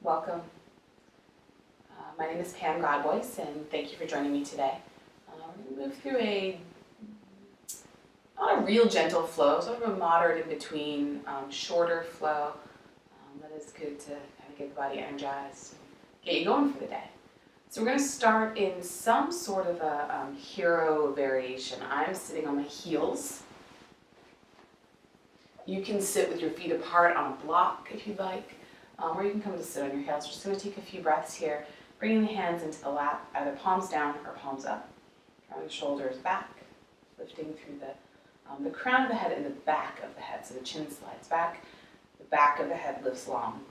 Welcome. My name is Pam Godboyce, and thank you for joining me today. We're going to move through not a real gentle flow, sort of a moderate in between, shorter flow that is good to kind of get the body energized and get you going for the day. So we're going to start in some sort of a hero variation. I'm sitting on my heels. You can sit with your feet apart on a block if you'd like, or you can come to sit on your heels. We're just going to take a few breaths here, bringing the hands into the lap, either palms down or palms up. Drawing the shoulders back, lifting through the crown of the head and the back of the head. So the chin slides back, the back of the head lifts long.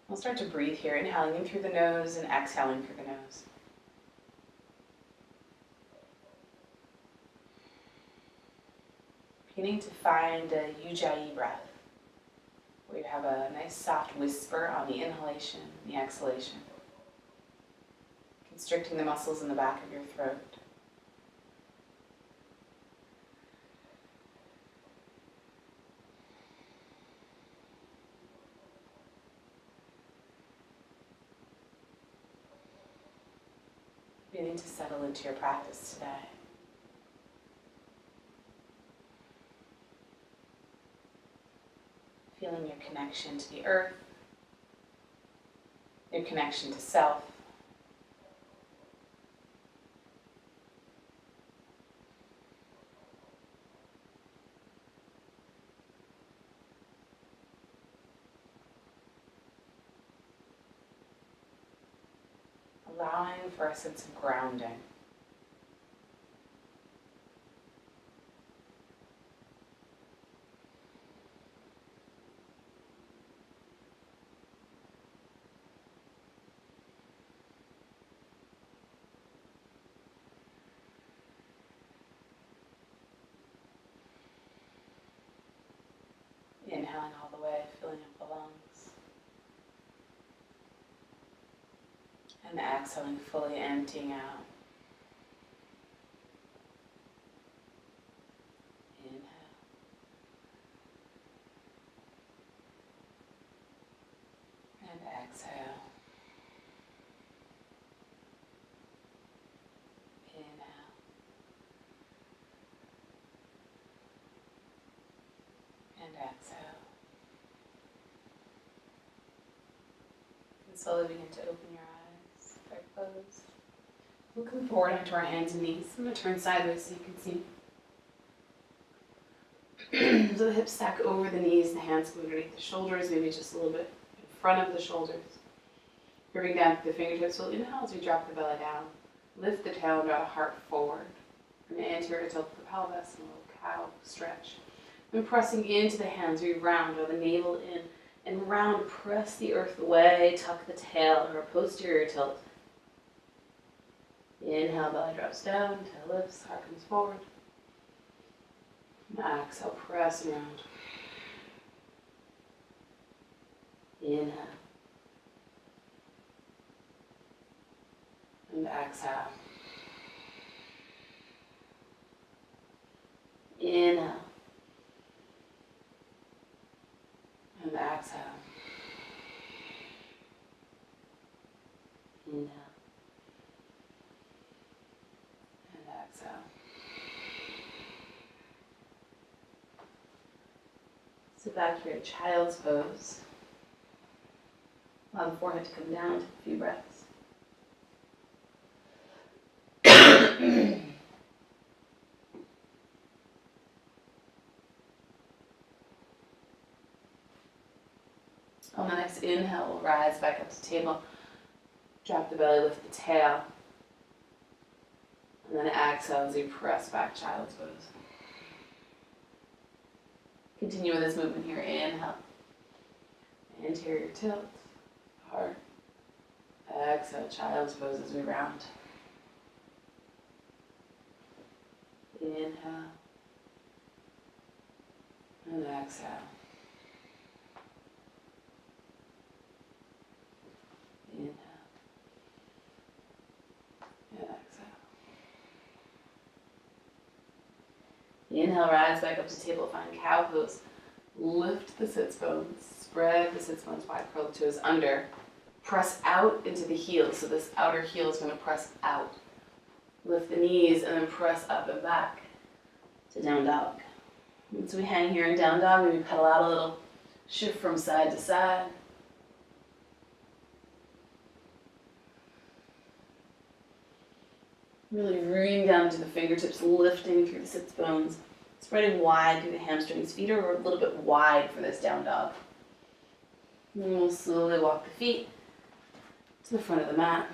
We'll start to breathe here, inhaling in through the nose and exhaling through the nose. Beginning to find a Ujjayi breath, where you have a nice soft whisper on the inhalation and the exhalation, constricting the muscles in the back of your throat. Beginning to settle into your practice today. Feeling your connection to the earth, your connection to self. Allowing for a sense of grounding. Inhaling all the way, filling up the lungs. And exhaling, fully emptying out. Inhale. And exhale. Inhale. And exhale. And slowly begin to open your eyes. They're closed. Looking forward onto our hands and knees. I'm going to turn sideways so you can see. So the hips stack over the knees, the hands go underneath the shoulders, maybe just a little bit in front of the shoulders. Bring down through the fingertips. We'll inhale as we drop the belly down. Lift the tail and draw the heart forward. From the anterior tilt the pelvis and a little cow stretch. And pressing into the hands, we round, draw the navel in and round, press the earth away, tuck the tail or posterior tilt. Inhale, belly drops down, tail lifts, heart comes forward. And exhale, press and round. Inhale. And exhale. Inhale. And exhale. Inhale. And exhale. Sit back here, child's pose. Allow the forehead to come down, take a few breaths. On the next inhale, we'll rise back up to table. Drop the belly, lift the tail. And then exhale as you press back, child's pose. Continue with this movement here. Inhale. Anterior tilt. Heart. Exhale, child's pose as we round. Inhale. And exhale. Inhale. And exhale. Inhale, rise back up to table, find cow pose. Lift the sits bones, Spread the sits bones wide, curl the toes under. Press out into the heels, so this outer heel is going to press out. Lift the knees and then press up and back to down dog. And so we hang here in down dog, maybe pedal out a little, shift from side to side. Really rooting down to the fingertips, lifting through the sits bones, spreading wide through the hamstrings. Feet are a little bit wide for this down dog. And we'll slowly walk the feet to the front of the mat.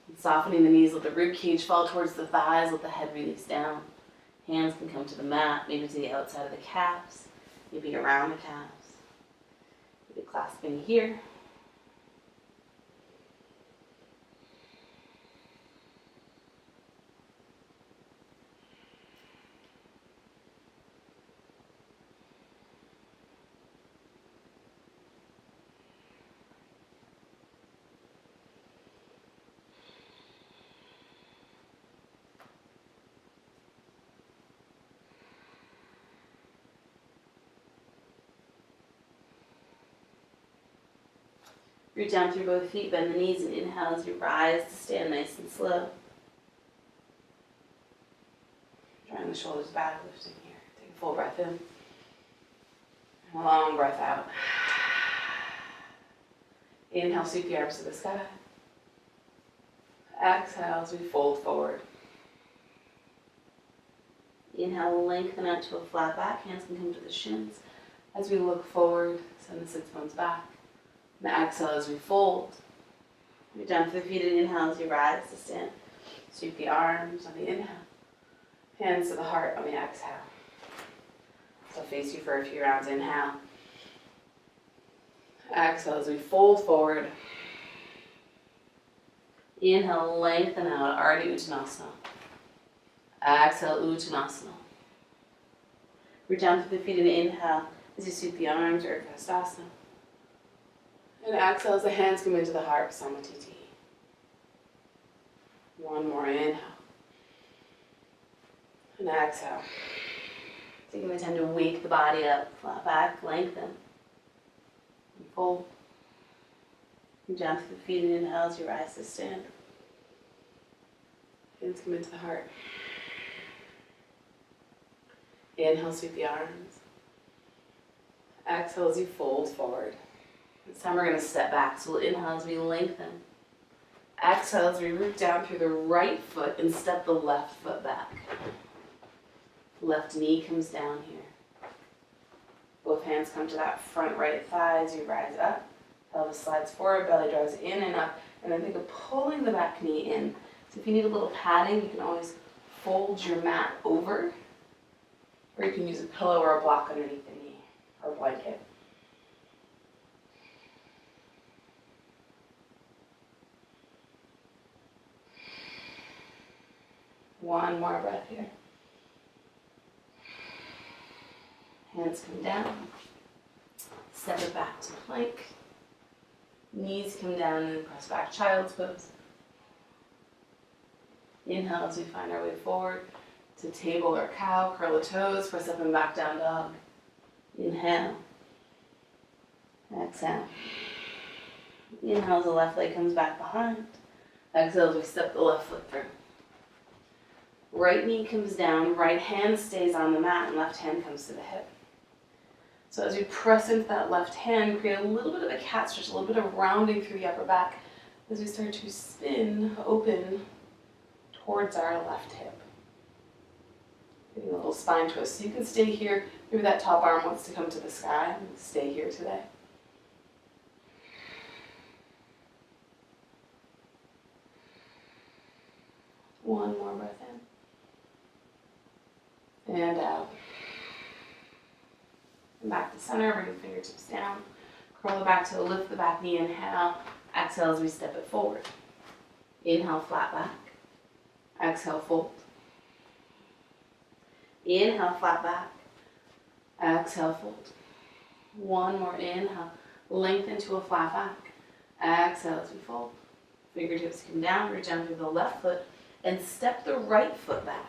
And softening the knees, let the rib cage fall towards the thighs, let the head release down. Hands can come to the mat, maybe to the outside of the calves, maybe around the calves. Maybe clasping here. Root down through both feet, bend the knees, and inhale as you rise to stand nice and slow. Drawing the shoulders back, lifting here. Take a full breath in. And a long breath out. Inhale, sweep the arms to the sky. Exhale as we fold forward. Inhale, lengthen out to a flat back. Hands can come to the shins. As we look forward, send the sits bones back. And exhale as we fold. Root down through the feet and inhale as you rise to stand. Sweep the arms on the inhale. Hands to the heart on the exhale. So face you for a few rounds. Inhale. Exhale as we fold forward. Inhale, lengthen out, Ardha Uttanasana. Exhale, Uttanasana. Root down through the feet and inhale as you sweep the arms, Urdhva Hastasana. And exhale as the hands come into the heart, Samatiti. One more inhale. And exhale. Taking the time to wake the body up, flat back, lengthen. And fold. And down through the feet and inhale as you rise to stand. Hands come into the heart. Inhale, sweep the arms. Exhale as you fold forward. This time we're going to step back. So we'll inhale as we lengthen. Exhale as we root down through the right foot and step the left foot back. Left knee comes down here. Both hands come to that front right thigh as you rise up. Pelvis slides forward, belly draws in and up. And then think of pulling the back knee in. So if you need a little padding, you can always fold your mat over. Or you can use a pillow or a block underneath the knee, or a blanket. One more breath here. Hands come down. Step it back to plank. Knees come down and press back, child's pose. Inhale as we find our way forward to table or cow. Curl the toes, press up and back, down dog. Inhale. Exhale. Inhale as the left leg comes back behind. Exhale as we step the left foot through. Right knee comes down, right hand stays on the mat, and left hand comes to the hip. So as you press into that left hand, create a little bit of a cat stretch, a little bit of rounding through the upper back as we start to spin open towards our left hip. Getting a little spine twist. So you can stay here. Maybe that top arm wants to come to the sky. Stay here today. One more breath in. And out. And back to center, bring the fingertips down. Curl the back toe, lift the back knee, inhale. Exhale as we step it forward. Inhale, flat back. Exhale, fold. Inhale, flat back. Exhale, fold. One more inhale. Lengthen to a flat back. Exhale as we fold. Fingertips come down, reach down through the left foot, and step the right foot back.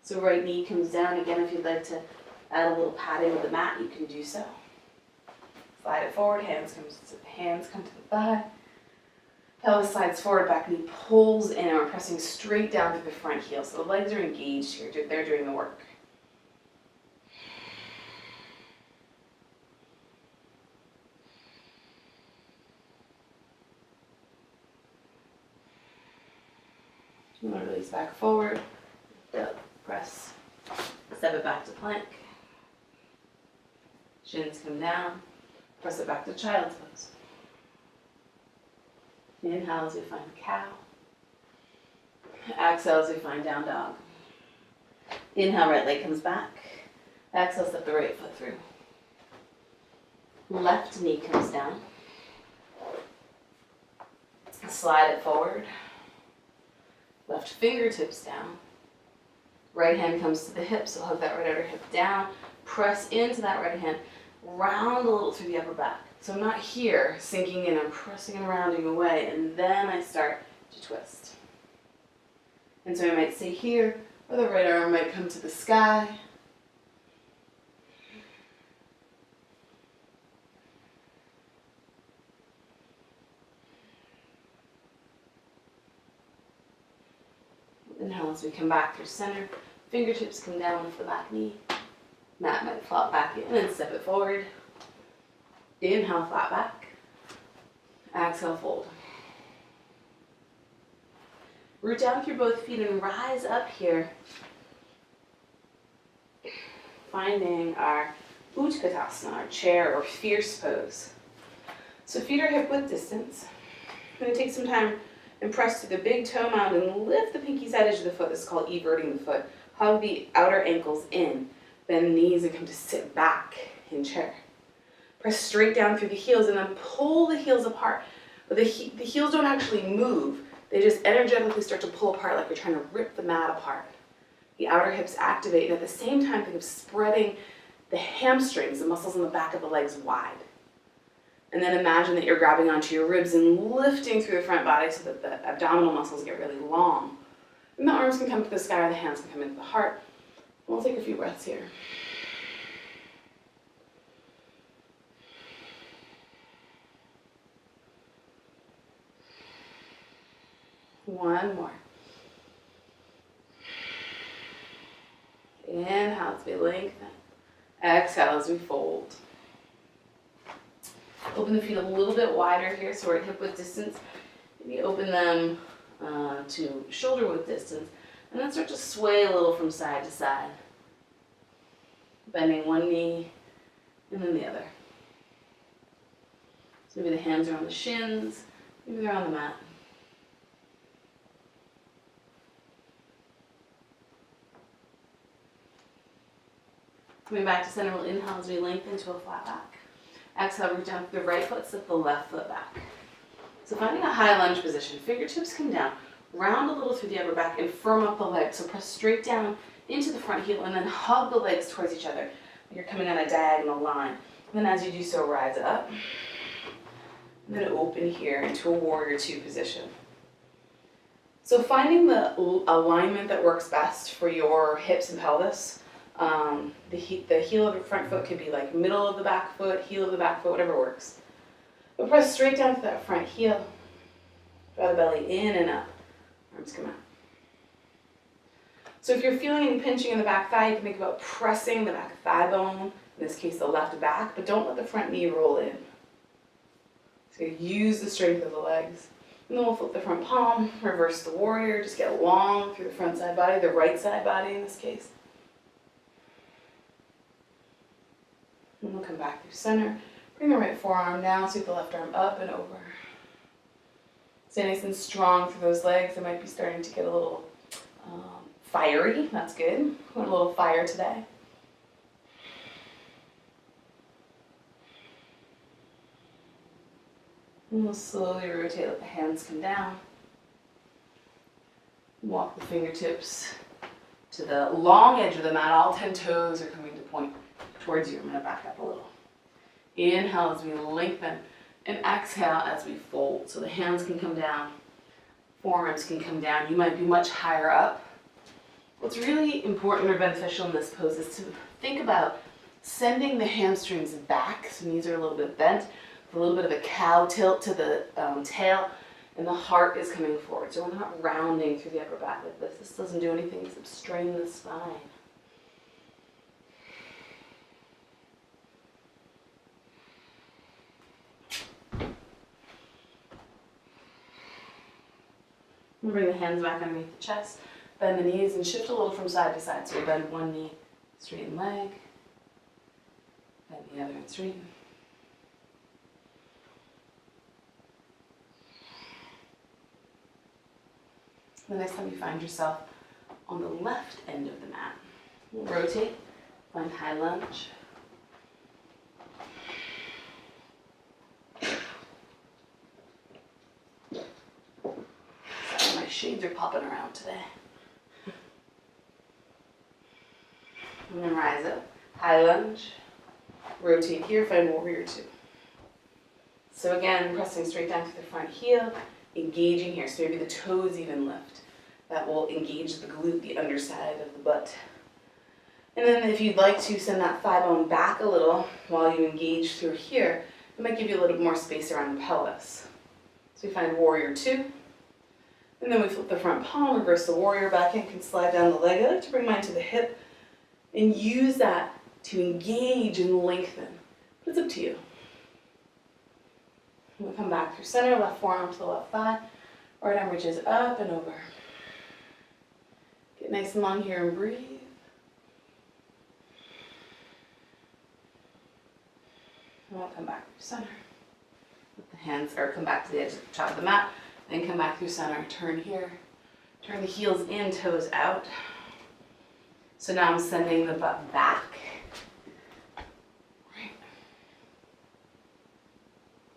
So right knee comes down. Again, if you'd like to add a little padding with the mat, you can do so. Slide it forward, hands come to the thigh. Pelvis slides forward, back knee pulls in, and we're pressing straight down through the front heel. So the legs are engaged here, they're doing the work. And we'll release back forward, lift up, press, step it back to plank. Shins come down, press it back to child's pose. Inhale as we find cow. Exhale as we find down dog. Inhale, right leg comes back. Exhale, step the right foot through. Left knee comes down. Slide it forward. Left fingertips down. Right hand comes to the hip, so hug that right outer hip down. Press into that right hand. Round a little through the upper back. So I'm not here sinking in, I'm pressing and rounding away, and then I start to twist. And so I might stay here, or the right arm might come to the sky. Inhale as we come back through center. Fingertips come down with the back knee. Mat might flop back in and step it forward. Inhale, flat back. Exhale, fold. Root down through both feet and rise up here. Finding our Utkatasana, our chair or fierce pose. So feet are hip width distance. I'm going to take some time and press to the big toe mound and lift the pinky side edge of the foot. This is called everting the foot. Hug the outer ankles in. Bend the knees and come to sit back in chair. Press straight down through the heels and then pull the heels apart. But the heels don't actually move. They just energetically start to pull apart like you're trying to rip the mat apart. The outer hips activate, and at the same time think of spreading the hamstrings, the muscles in the back of the legs wide. And then imagine that you're grabbing onto your ribs and lifting through the front body so that the abdominal muscles get really long. And the arms can come to the sky or the hands can come into the heart. We'll take a few breaths here. One more. Inhale as we lengthen. Exhale as we fold. Open the feet a little bit wider here, so we're at hip width distance. Maybe open them to shoulder width distance, and then start to sway a little from side to side. Bending one knee and then the other. So maybe the hands are on the shins, maybe they're on the mat. Coming back to center, we'll inhale as we lengthen to a flat back. Exhale, root down through the right foot, step the left foot back. So finding a high lunge position, fingertips come down, round a little through the upper back and firm up the legs. So press straight down into the front heel and then hug the legs towards each other. You're coming on a diagonal line. And then as you do so, rise up. And then open here into a warrior two position. So finding the alignment that works best for your hips and pelvis. The heel of the front foot could be like middle of the back foot, heel of the back foot, whatever works. But press straight down to that front heel. Draw the belly in and up. Arms come out. So if you're feeling any pinching in the back thigh, you can think about pressing the back thigh bone, in this case the left back, but don't let the front knee roll in. So use the strength of the legs. And then we'll flip the front palm, reverse the warrior, just get long through the front side body, the right side body in this case. And we'll come back through center. Bring the right forearm down, sweep the left arm up and over. Stay nice and strong through those legs. They might be starting to get a little fiery. That's good. Want a little fire today. And we'll slowly rotate, let the hands come down. Walk the fingertips to the long edge of the mat. All 10 toes are coming to point towards you. I'm going to back up a little. Inhale as we lengthen, and exhale as we fold. So the hands can come down, forearms can come down. You might be much higher up. What's really important or beneficial in this pose is to think about sending the hamstrings back, so knees are a little bit bent, with a little bit of a cow tilt to the tail, and the heart is coming forward. So we're not rounding through the upper back like this. This doesn't do anything except strain the spine. And bring the hands back underneath the chest, bend the knees, and shift a little from side to side. So we bend one knee, straighten leg, bend the other and straighten. The next time you find yourself on the left end of the mat, we'll rotate, find high lunge. Sorry, my shades are popping around today. And then rise up, high lunge, rotate here, find warrior two. So again, pressing straight down through the front heel, engaging here, so maybe the toes even lift. That will engage the glute, the underside of the butt. And then if you'd like to send that thigh bone back a little while you engage through here, it might give you a little bit more space around the pelvis. So we find warrior two, and then we flip the front palm, reverse the warrior back in, can slide down the leg. I like to bring mine to the hip and use that to engage and lengthen, but it's up to you. We'll come back through center, left forearm to the left thigh, right arm reaches up and over. Get nice and long here and breathe. And we'll come back through center. With the hands, or come back to the edge of the top of the mat, then come back through center, turn here. Turn the heels in, toes out. So now I'm sending the butt back. Right.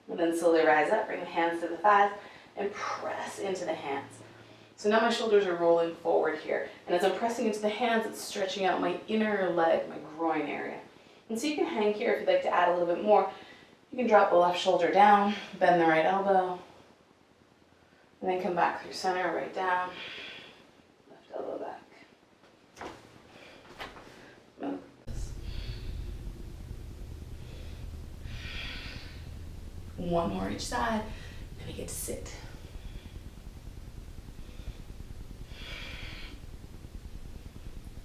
And then slowly rise up, bring the hands to the thighs, and press into the hands. So now my shoulders are rolling forward here. And as I'm pressing into the hands, it's stretching out my inner leg, my groin area. And so you can hang here if you'd like to add a little bit more. You can drop the left shoulder down, bend the right elbow, and then come back through center, right down, left elbow back. One more each side, and we get to sit.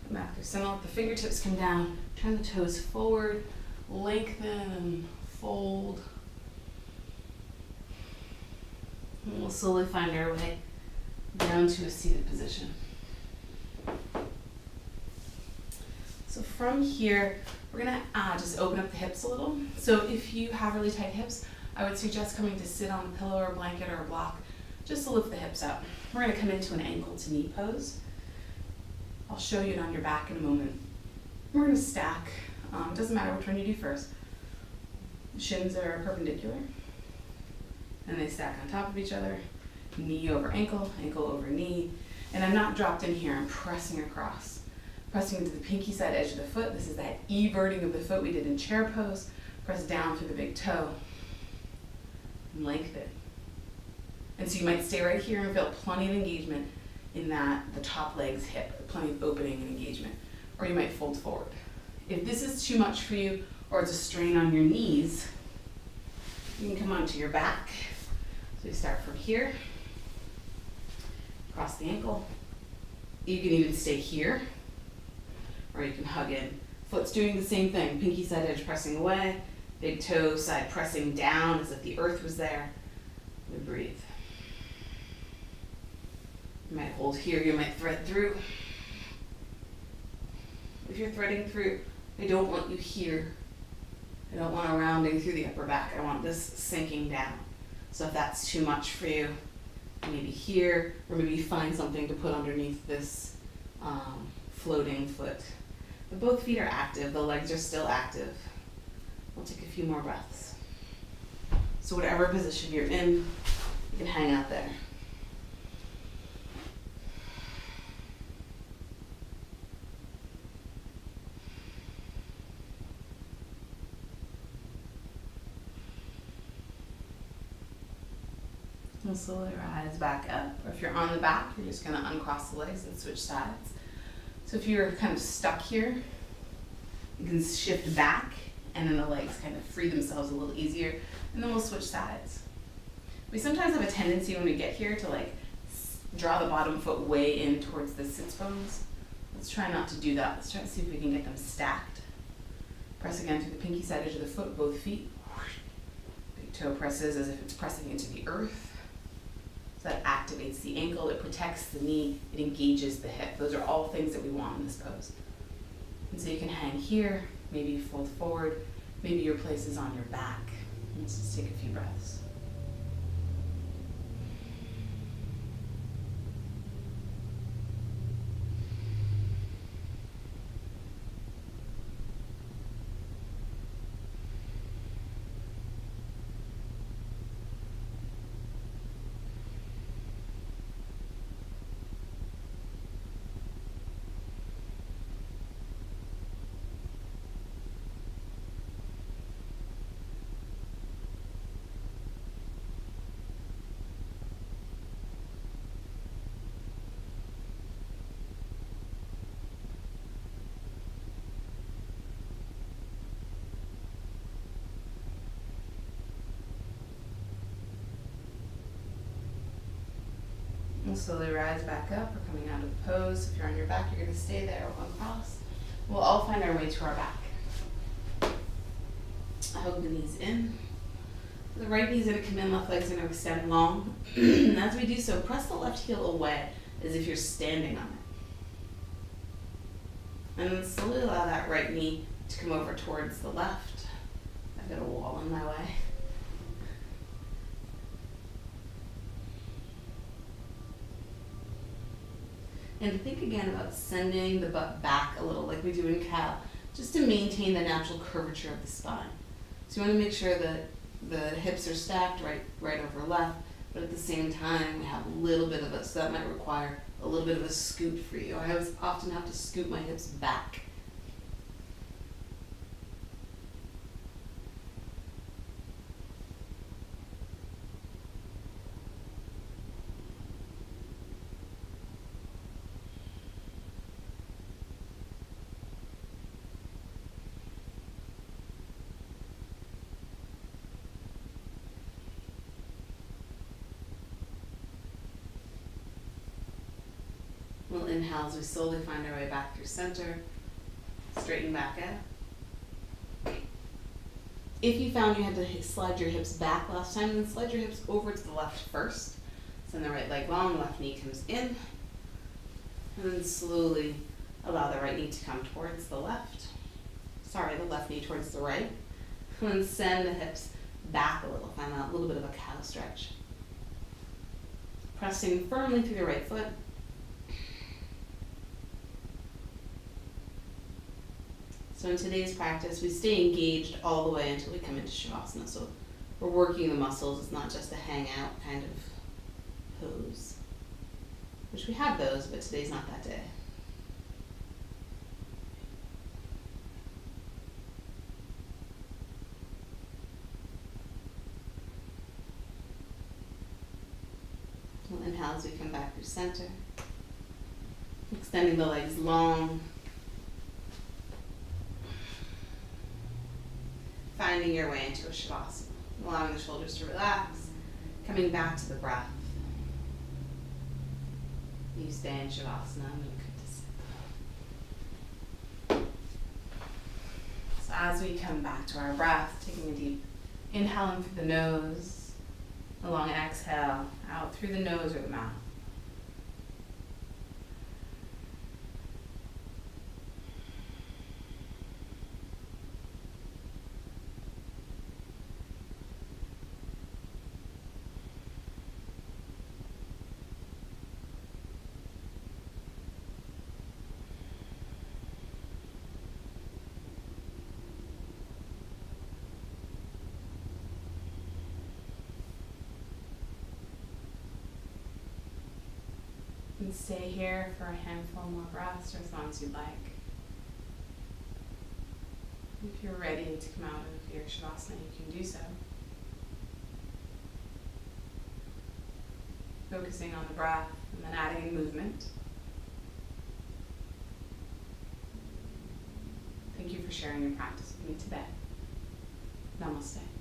Come back through center, let the fingertips come down, turn the toes forward, lengthen, fold. And we'll slowly find our way down to a seated position. So from here, we're gonna just open up the hips a little. So if you have really tight hips, I would suggest coming to sit on a pillow or a blanket or a block just to lift the hips up. We're gonna come into an ankle to knee pose. I'll show you it on your back in a moment. We're gonna stack. It doesn't matter which one you do first. Shins are perpendicular, and they stack on top of each other. Knee over ankle, ankle over knee. And I'm not dropped in here, I'm pressing across. Pressing into the pinky side edge of the foot. This is that everting of the foot we did in chair pose. Press down through the big toe. And lengthen. And so you might stay right here and feel plenty of engagement in the top leg's hip, plenty of opening and engagement. Or you might fold forward. If this is too much for you, or it's a strain on your knees, you can come onto your back. So you start from here, across the ankle. You can even stay here, or you can hug in. Foot's doing the same thing, pinky side edge pressing away, big toe side pressing down as if the earth was there. We breathe. You might hold here, you might thread through. If you're threading through, I don't want you here. I don't want a rounding through the upper back. I want this sinking down. So if that's too much for you, maybe here, or maybe find something to put underneath this floating foot. But both feet are active, the legs are still active. We'll take a few more breaths. So whatever position you're in, you can hang out there. And slowly rise back up. Or if you're on the back, you're just going to uncross the legs and switch sides. So if you're kind of stuck here, you can shift back and then the legs kind of free themselves a little easier, and then we'll switch sides. We sometimes have a tendency when we get here to like draw the bottom foot way in towards the sits bones. Let's try not to do that. Let's try to see if we can get them stacked. Press again through the pinky side edge of the foot, both feet. Big toe presses as if it's pressing into the earth. So that activates the ankle, it protects the knee, it engages the hip. Those are all things that we want in this pose. And so you can hang here, maybe fold forward, maybe your place is on your back. Let's just take a few breaths. We'll slowly rise back up. We're coming out of the pose. If you're on your back, you're going to stay there or across. We'll all find our way to our back. Hug the knees in. The right knee is going to come in, left leg's going to extend long. And as we do so, press the left heel away as if you're standing on it. And then slowly allow that right knee to come over towards the left. I've got a wall in my way. And think again about sending the butt back a little like we do in cow, just to maintain the natural curvature of the spine. So you want to make sure that the hips are stacked right over left, but at the same time we have a little bit of a, so that might require a little bit of a scoot for you. I often have to scoot my hips back. We'll inhale as we slowly find our way back through center, straighten back out. If you found you had to slide your hips back last time, then slide your hips over to the left first. Send the right leg long, left knee comes in, and then slowly allow the right knee to come towards the left. Sorry, the left knee towards the right. And then send the hips back a little, find that little bit of a cow stretch. Pressing firmly through the right foot. So in today's practice, we stay engaged all the way until we come into Shavasana. So we're working the muscles. It's not just a hang out kind of pose, which we have those, but today's not that day. We'll inhale as we come back through center, extending the legs long. Finding your way into a Shavasana, allowing the shoulders to relax, coming back to the breath. You stay in Shavasana, I'm going to sit. So as we come back to our breath, taking a deep inhale in through the nose, a long exhale out through the nose or the mouth. And stay here for a handful more breaths or as long as you'd like. If you're ready to come out of your Shavasana, you can do so. Focusing on the breath and then adding in movement. for sharing your practice with me today. Namaste.